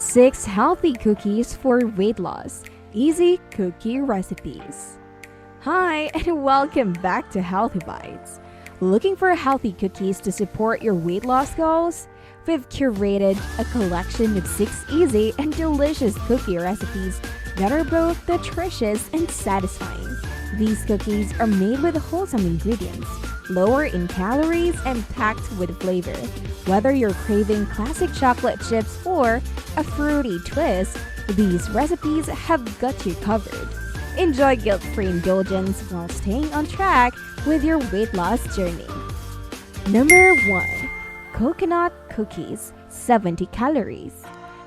6 healthy cookies for weight loss. Easy cookie recipes. Hi, and welcome back to Healthy Bites. Looking for healthy cookies to support your weight loss goals? We've curated a collection of 6 easy and delicious cookie recipes that are both nutritious and satisfying. These cookies are made with wholesome ingredients, lower in calories, and packed with flavor. Whether you're craving classic chocolate chips or a fruity twist, these recipes have got you covered. Enjoy guilt-free indulgence while staying on track with your weight loss journey. Number 1. Coconut cookies, 70 calories.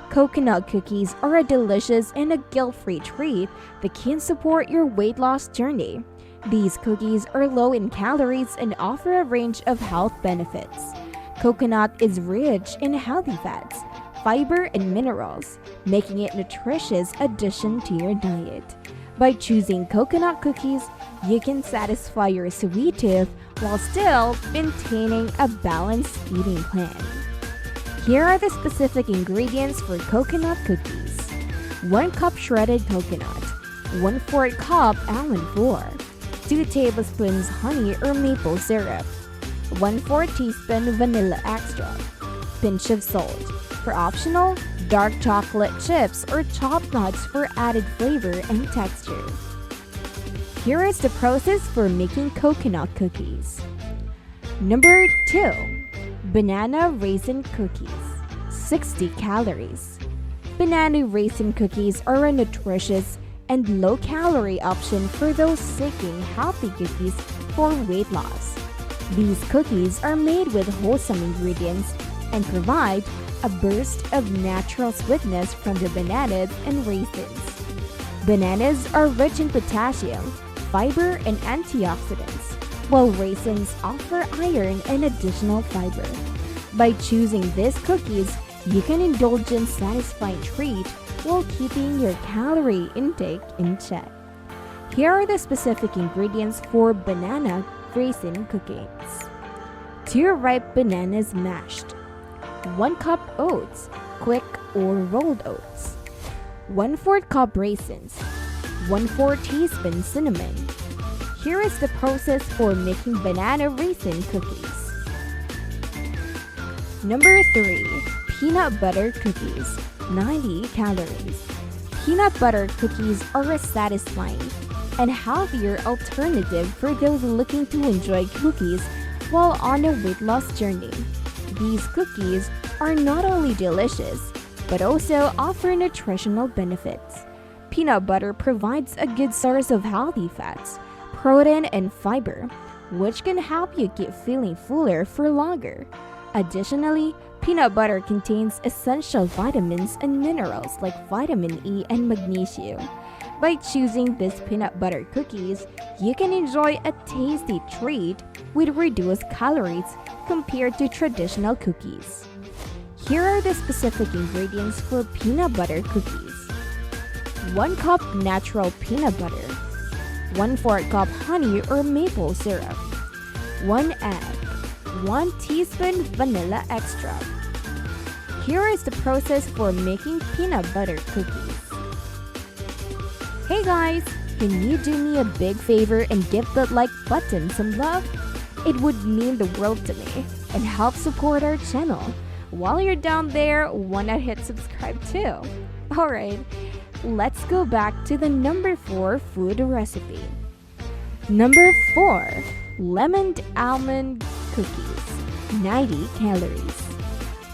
Coconut cookies are a delicious and a guilt-free treat that can support your weight loss journey. These cookies are low in calories and offer a range of health benefits. Coconut is rich in healthy fats, fiber, and minerals, making it a nutritious addition to your diet. By choosing coconut cookies, you can satisfy your sweet tooth while still maintaining a balanced eating plan. Here are the specific ingredients for coconut cookies. 1 cup shredded coconut, 1/4 cup almond flour, 2 tablespoons honey or maple syrup, 1/4 teaspoon vanilla extract, pinch of salt. For optional, dark chocolate chips or chopped nuts for added flavor and texture. Here is the process for making coconut cookies. Number 2. Banana raisin cookies, 60 calories. Banana raisin cookies are a nutritious and low-calorie option for those seeking healthy cookies for weight loss. These cookies are made with wholesome ingredients and provide a burst of natural sweetness from the bananas and raisins. Bananas are rich in potassium, fiber, and antioxidants, while raisins offer iron and additional fiber. By choosing these cookies, you can indulge in satisfying treat while keeping your calorie intake in check. Here are the specific ingredients for banana raisin cookies. 2 ripe bananas mashed, 1 cup oats, quick or rolled oats, 1/4 cup raisins, 1/4 teaspoon cinnamon. Here is the process for making banana raisin cookies. Number 3. Peanut butter cookies, 90 calories. Peanut butter cookies are a satisfying and healthier alternative for those looking to enjoy cookies while on a weight loss journey. These cookies are not only delicious, but also offer nutritional benefits. Peanut butter provides a good source of healthy fats, protein, and fiber, which can help you keep feeling fuller for longer. Additionally, peanut butter contains essential vitamins and minerals like vitamin E and magnesium. By choosing these peanut butter cookies, you can enjoy a tasty treat with reduced calories compared to traditional cookies. Here are the specific ingredients for peanut butter cookies. 1 cup natural peanut butter, 1/4 cup honey or maple syrup, 1 egg, 1 teaspoon vanilla extract. Here is the process for making peanut butter cookies. Hey guys, can you do me a big favor and give that like button some love? It would mean the world to me and help support our channel. While you're down there, wanna hit subscribe too. Alright, let's go back to the number 4 food recipe. Number 4. Lemon almond cookies, 90 calories.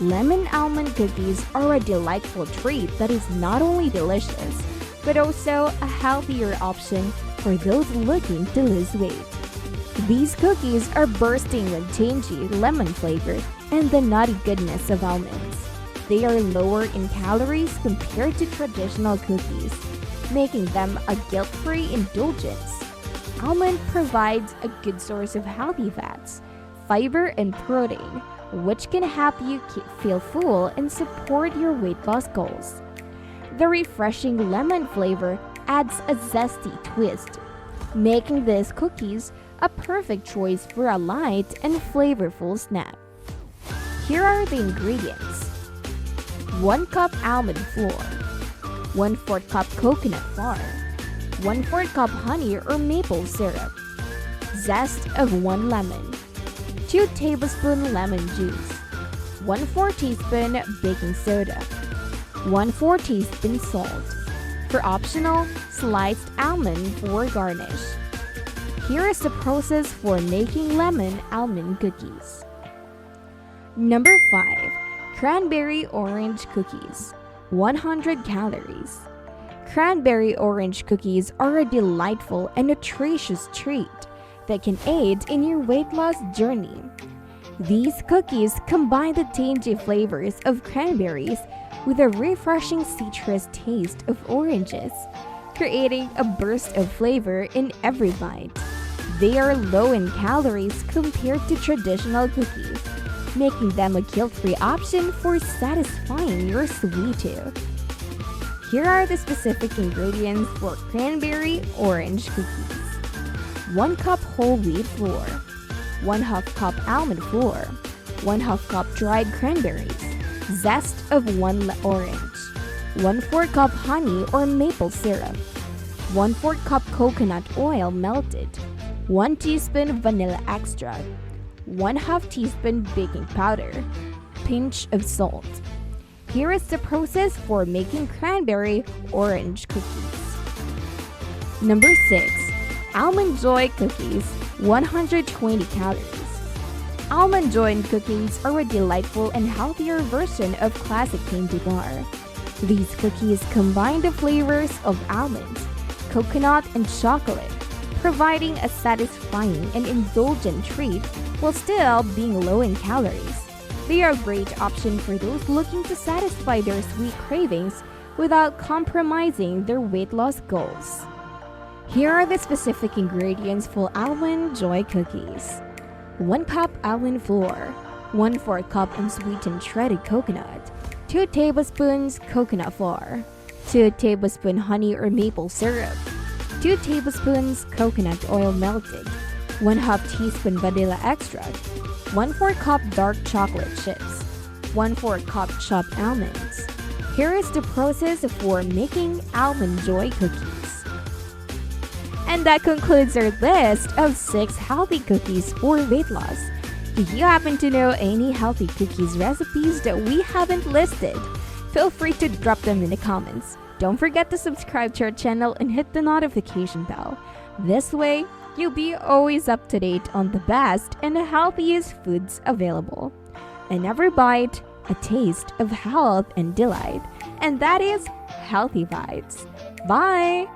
Lemon almond cookies are a delightful treat that is not only delicious, but also a healthier option for those looking to lose weight. These cookies are bursting with tangy lemon flavor and the nutty goodness of almonds. They are lower in calories compared to traditional cookies, making them a guilt-free indulgence. Almond provides a good source of healthy fats, fiber, and protein, which can help you feel full and support your weight loss goals. The refreshing lemon flavor adds a zesty twist, making these cookies a perfect choice for a light and flavorful snack. Here are the ingredients. 1 cup almond flour, 1/4 cup coconut flour, 1/4 cup honey or maple syrup, zest of 1 lemon, 2 tablespoons lemon juice, 1/4 teaspoon baking soda, 1/4 teaspoon salt. For optional, sliced almond for garnish. Here is the process for making lemon almond cookies. Number 5. Cranberry orange cookies. 100 calories. Cranberry orange cookies are a delightful and nutritious treat that can aid in your weight loss journey. These cookies combine the tangy flavors of cranberries with a refreshing citrus taste of oranges, creating a burst of flavor in every bite. They are low in calories compared to traditional cookies, making them a guilt-free option for satisfying your sweet tooth. Here are the specific ingredients for cranberry orange cookies. 1 cup whole wheat flour, 1/2 cup almond flour, 1/2 cup dried cranberries, zest of 1 orange, 1/4 cup honey or maple syrup, 1/4 cup coconut oil melted, 1 teaspoon vanilla extract, 1/2 teaspoon baking powder, pinch of salt. Here is the process for making cranberry orange cookies. Number 6. Almond Joy cookies, 120 calories. Almond Joy cookies are a delightful and healthier version of classic candy bar. These cookies combine the flavors of almonds, coconut, and chocolate, providing a satisfying and indulgent treat while still being low in calories. They are a great option for those looking to satisfy their sweet cravings without compromising their weight loss goals. Here are the specific ingredients for Almond Joy cookies. 1 cup almond flour, 1/4 cup unsweetened shredded coconut, 2 tablespoons coconut flour, 2 tablespoons honey or maple syrup, 2 tablespoons coconut oil melted, 1/2 teaspoon vanilla extract, 1/4 cup dark chocolate chips, 1/4 cup chopped almonds. Here is the process for making Almond Joy cookies. And that concludes our list of 6 healthy cookies for weight loss. Do you happen to know any healthy cookies recipes that we haven't listed? Feel free to drop them in the comments. Don't forget to subscribe to our channel and hit the notification bell. This way, you'll be always up to date on the best and the healthiest foods available. In every bite, a taste of health and delight. And that is Healthy Bites. Bye!